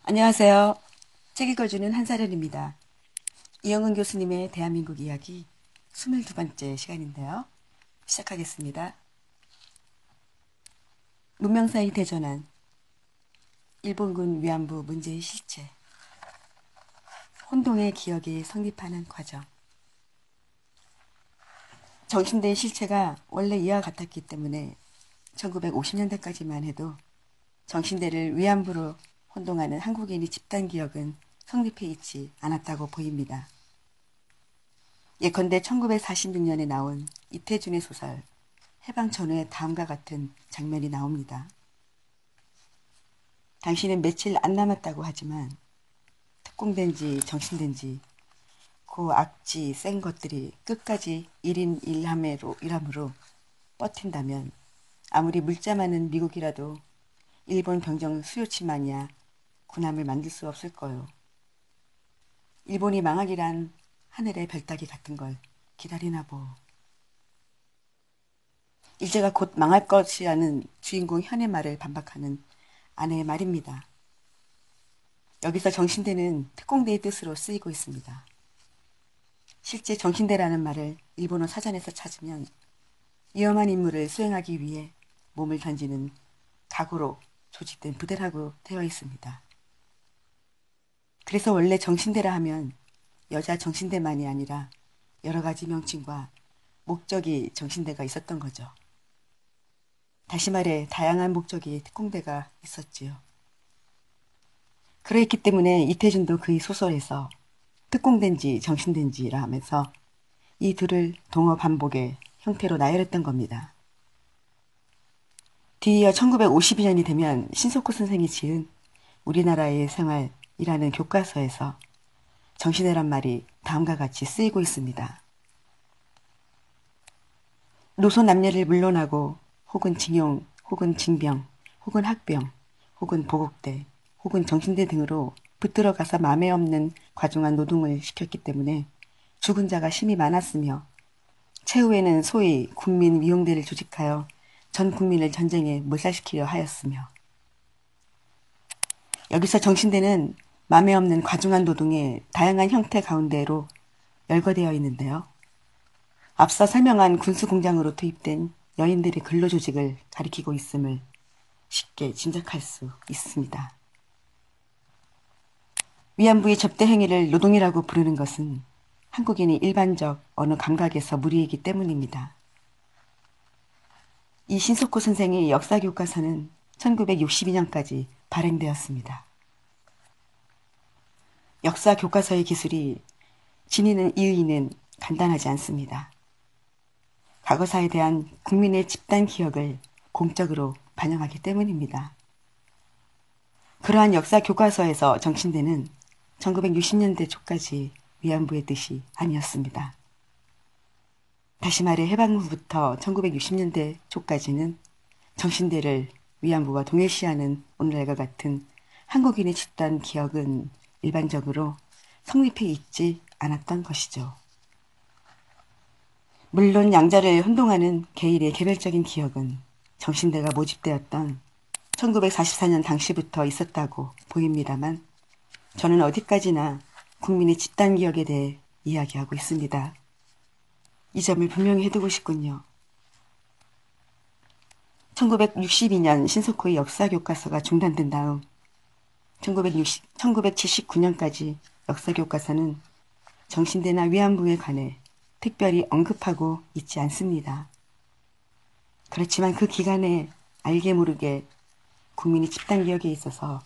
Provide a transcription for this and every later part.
안녕하세요. 책 읽어주는 한사련입니다. 이영은 교수님의 대한민국 이야기 22번째 시간인데요. 시작하겠습니다. 문명사의 대전환, 일본군 위안부 문제의 실체, 혼동의 기억이 성립하는 과정. 정신대의 실체가 원래 이와 같았기 때문에 1950년대까지만 해도 정신대를 위안부로 혼동하는 한국인의 집단 기억은 성립해 있지 않았다고 보입니다. 예컨대 1946년에 나온 이태준의 소설 해방 전후에 다음과 같은 장면이 나옵니다. 당신은 며칠 안 남았다고 하지만 특공된지 정신된지 그 악지 센 것들이 끝까지 1인 1함으로 버틴다면 아무리 물자 많은 미국이라도 일본 병정 수요치 마냥 군함을 만들 수 없을 거요. 일본이 망하기란 하늘의 별따기 같은 걸 기다리나 보. 일제가 곧 망할 것이라는 주인공 현의 말을 반박하는 아내의 말입니다. 여기서 정신대는 특공대의 뜻으로 쓰이고 있습니다. 실제 정신대라는 말을 일본어 사전에서 찾으면 위험한 임무를 수행하기 위해 몸을 던지는 각오로 조직된 부대라고 되어 있습니다. 그래서 원래 정신대라 하면 여자 정신대만이 아니라 여러 가지 명칭과 목적이 정신대가 있었던 거죠. 다시 말해 다양한 목적의 특공대가 있었지요. 그랬기 때문에 이태준도 그의 소설에서 특공대인지 정신대인지라 하면서 이 둘을 동어 반복의 형태로 나열했던 겁니다. 뒤이어 1952년이 되면 신석구 선생이 지은 우리나라의 생활이라는 교과서에서 정신대란 말이 다음과 같이 쓰이고 있습니다. 노소 남녀를 물러나고 혹은 징용, 혹은 징병, 혹은 학병, 혹은 보국대, 혹은 정신대 등으로 붙들어가서 맘에 없는 과중한 노동을 시켰기 때문에 죽은 자가 심히 많았으며 최후에는 소위 국민위용대를 조직하여 전 국민을 전쟁에 몰살시키려 하였으며 여기서 정신대는 맘에 없는 과중한 노동의 다양한 형태 가운데로 열거되어 있는데요. 앞서 설명한 군수공장으로 투입된 여인들의 근로조직을 가리키고 있음을 쉽게 짐작할 수 있습니다. 위안부의 접대 행위를 노동이라고 부르는 것은 한국인이 일반적 어느 감각에서 무리이기 때문입니다. 이 신석구 선생의 역사교과서는 1962년까지 발행되었습니다. 역사교과서의 기술이 지니는 이의는 간단하지 않습니다. 과거사에 대한 국민의 집단 기억을 공적으로 반영하기 때문입니다. 그러한 역사 교과서에서 정신대는 1960년대 초까지 위안부의 뜻이 아니었습니다. 다시 말해 해방 후부터 1960년대 초까지는 정신대를 위안부와 동일시하는 오늘날과 같은 한국인의 집단 기억은 일반적으로 성립해 있지 않았던 것이죠. 물론 양자를 혼동하는 개인의 개별적인 기억은 정신대가 모집되었던 1944년 당시부터 있었다고 보입니다만 저는 어디까지나 국민의 집단 기억에 대해 이야기하고 있습니다. 이 점을 분명히 해두고 싶군요. 1962년 신석호의 역사교과서가 중단된 다음 1979년까지 역사교과서는 정신대나 위안부에 관해 특별히 언급하고 있지 않습니다. 그렇지만 그 기간에 알게 모르게 국민이 집단 기억에 있어서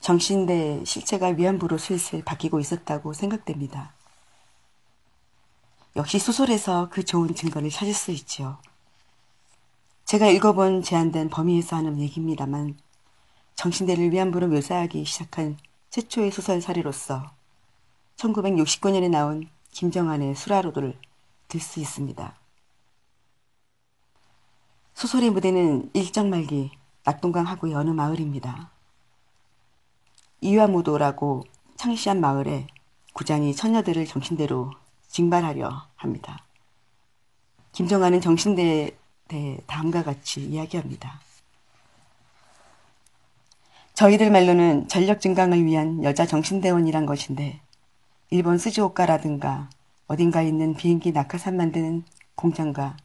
정신대 실체가 위안부로 슬슬 바뀌고 있었다고 생각됩니다. 역시 소설에서 그 좋은 증거를 찾을 수 있지요. 제가 읽어본 제한된 범위에서 하는 얘기입니다만 정신대를 위안부로 묘사하기 시작한 최초의 소설 사례로서 1969년에 나온 김정한의 수라로를 들 수 있습니다. 소설의 무대는 일정 말기 낙동강 하구의 어느 마을입니다. 이화무도라고 창시한 마을에 구장이 처녀들을 정신대로 징발하려 합니다. 김정한은 정신대에 대해 다음과 같이 이야기합니다. 저희들 말로는 전력 증강을 위한 여자 정신대원이란 것인데 일본 스즈오카라든가 어딘가에 있는 비행기 낙하산 만드는 공장과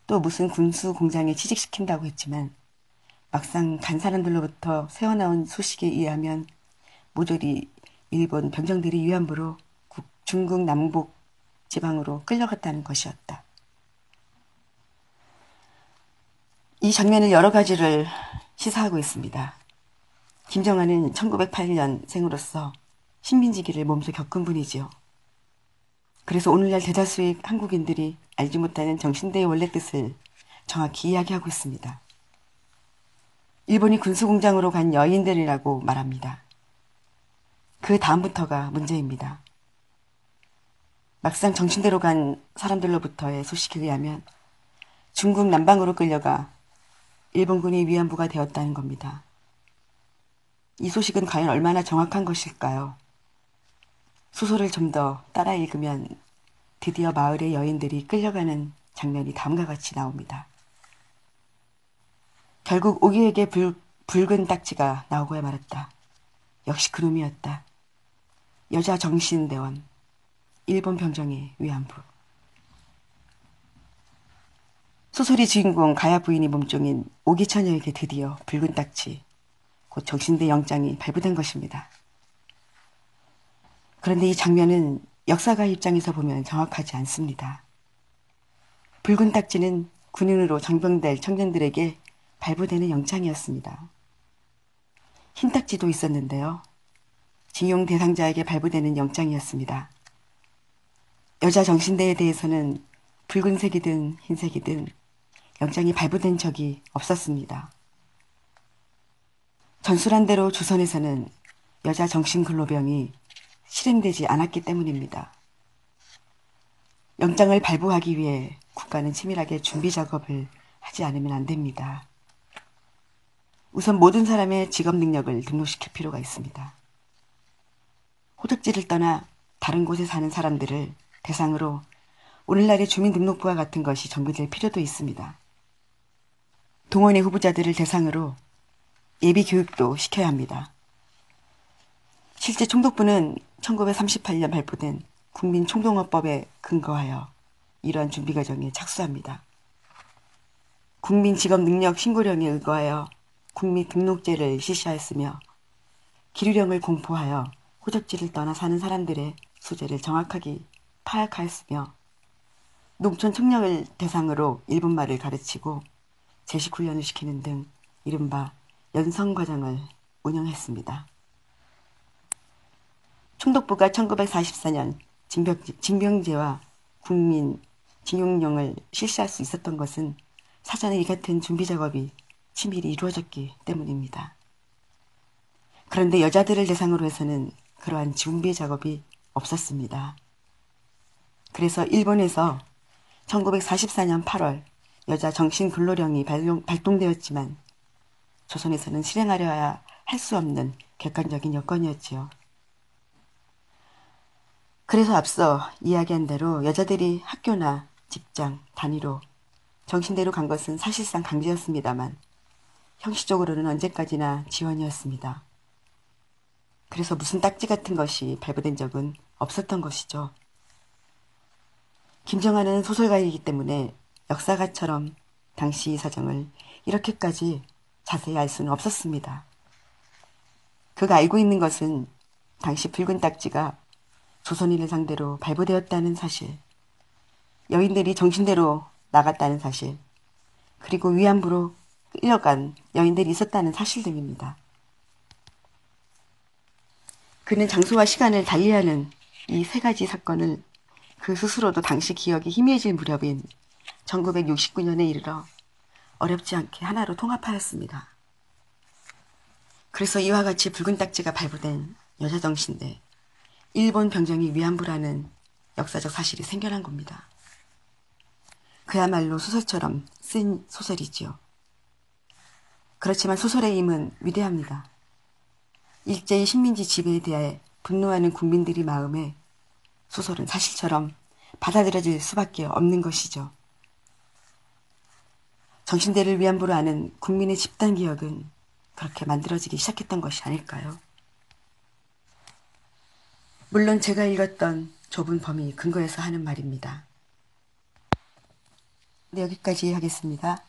또 무슨 군수 공장에 취직시킨다고 했지만 막상 간 사람들로부터 새어나온 소식에 의하면 모조리 일본 병정들이 위안부로 중국 남북 지방으로 끌려갔다는 것이었다. 이 장면을 여러 가지를 시사하고 있습니다. 김정한은 1908년생으로서 식민지기를 몸소 겪은 분이지요. 그래서 오늘날 대다수의 한국인들이 알지 못하는 정신대의 원래 뜻을 정확히 이야기하고 있습니다. 일본이 군수공장으로 간 여인들이라고 말합니다. 그 다음부터가 문제입니다. 막상 정신대로 간 사람들로부터의 소식에 의하면 중국 남방으로 끌려가 일본군이 위안부가 되었다는 겁니다. 이 소식은 과연 얼마나 정확한 것일까요? 소설을 좀 더 따라 읽으면 드디어 마을의 여인들이 끌려가는 장면이 다음과 같이 나옵니다. 결국 오기에게 붉은 딱지가 나오고야 말았다. 역시 그놈이었다. 여자 정신대원, 일본 병정의 위안부. 소설의 주인공 가야 부인이 몸종인 오기처녀에게 드디어 붉은 딱지, 곧 정신대 영장이 발부된 것입니다. 그런데 이 장면은 역사가의 입장에서 보면 정확하지 않습니다. 붉은 딱지는 군인으로 정병될 청년들에게 발부되는 영장이었습니다. 흰 딱지도 있었는데요. 징용 대상자에게 발부되는 영장이었습니다. 여자 정신대에 대해서는 붉은색이든 흰색이든 영장이 발부된 적이 없었습니다. 전술한 대로 조선에서는 여자 정신근로병이 실행되지 않았기 때문입니다. 영장을 발부하기 위해 국가는 치밀하게 준비 작업을 하지 않으면 안 됩니다. 우선 모든 사람의 직업 능력을 등록시킬 필요가 있습니다. 호적지를 떠나 다른 곳에 사는 사람들을 대상으로 오늘날의 주민등록부와 같은 것이 정비될 필요도 있습니다. 동원의 후보자들을 대상으로 예비 교육도 시켜야 합니다. 실제 총독부는 1938년 발표된 국민총동원법에 근거하여 이러한 준비 과정에 착수합니다. 국민직업능력신고령에 의거하여 국민등록제를 실시하였으며 기류령을 공포하여 호적지를 떠나 사는 사람들의 소재를 정확하게 파악하였으며 농촌 청년을 대상으로 일본말을 가르치고 제식훈련을 시키는 등 이른바 연성과정을 운영했습니다. 총독부가 1944년 징병제와 국민 징용령을 실시할 수 있었던 것은 사전에 이 같은 준비 작업이 치밀히 이루어졌기 때문입니다. 그런데 여자들을 대상으로 해서는 그러한 준비 작업이 없었습니다. 그래서 일본에서 1944년 8월 여자 정신근로령이 발동되었지만 조선에서는 실행하려야 할 수 없는 객관적인 여건이었지요. 그래서 앞서 이야기한 대로 여자들이 학교나 직장, 단위로 정신대로 간 것은 사실상 강제였습니다만 형식적으로는 언제까지나 지원이었습니다. 그래서 무슨 딱지 같은 것이 발부된 적은 없었던 것이죠. 김정한은 소설가이기 때문에 역사가처럼 당시 이 사정을 이렇게까지 자세히 알 수는 없었습니다. 그가 알고 있는 것은 당시 붉은 딱지가 조선인을 상대로 발부되었다는 사실, 여인들이 정신대로 나갔다는 사실, 그리고 위안부로 끌려간 여인들이 있었다는 사실 등입니다. 그는 장소와 시간을 달리하는 이 세 가지 사건을 그 스스로도 당시 기억이 희미해질 무렵인 1969년에 이르러 어렵지 않게 하나로 통합하였습니다. 그래서 이와 같이 붉은 딱지가 발부된 여자정신대, 일본 병정이 위안부라는 역사적 사실이 생겨난 겁니다. 그야말로 소설처럼 쓴 소설이지요. 그렇지만 소설의 힘은 위대합니다. 일제의 식민지 지배에 대해 분노하는 국민들의 마음에 소설은 사실처럼 받아들여질 수밖에 없는 것이죠. 정신대를 위안부로 하는 국민의 집단 기억은 그렇게 만들어지기 시작했던 것이 아닐까요? 물론 제가 읽었던 좁은 범위 근거에서 하는 말입니다. 네, 여기까지 하겠습니다.